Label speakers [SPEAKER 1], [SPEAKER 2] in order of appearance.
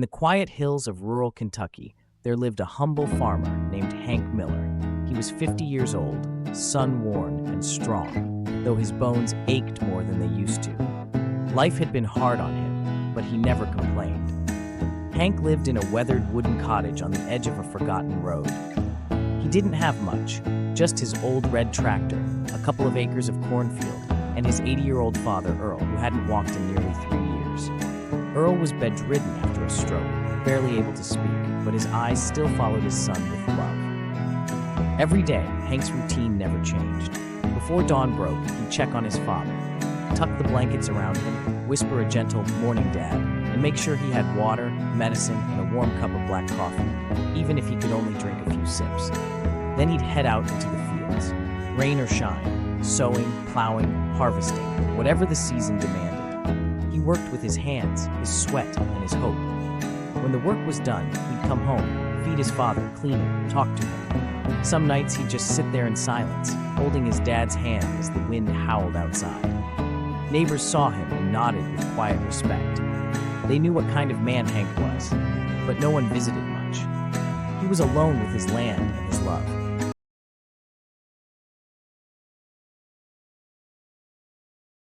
[SPEAKER 1] In the quiet hills of rural Kentucky, there lived a humble farmer named Hank Miller. He was 50 years old, sun-worn and strong, though his bones ached more than they used to. Life had been hard on him, but he never complained. Hank lived in a weathered wooden cottage on the edge of a forgotten road. He didn't have much, just his old red tractor, a couple of acres of cornfield, and his 80-year-old father, Earl, who hadn't walked in nearly 3 years. Earl was bedridden after a stroke, barely able to speak, but his eyes still followed his son with love. Every day, Hank's routine never changed. Before dawn broke, he'd check on his father, tuck the blankets around him, whisper a gentle "morning, Dad," and make sure he had water, medicine, and a warm cup of black coffee, even if he could only drink a few sips. Then he'd head out into the fields, rain or shine, sowing, plowing, harvesting, whatever the season demanded. He worked with his hands, his sweat, and his hope. When the work was done, he'd come home, feed his father, clean him, talk to him. Some nights he'd just sit there in silence, holding his dad's hand as the wind howled outside. Neighbors saw him and nodded with quiet respect. They knew what kind of man Hank was, but no one visited much. He was alone with his land and his love.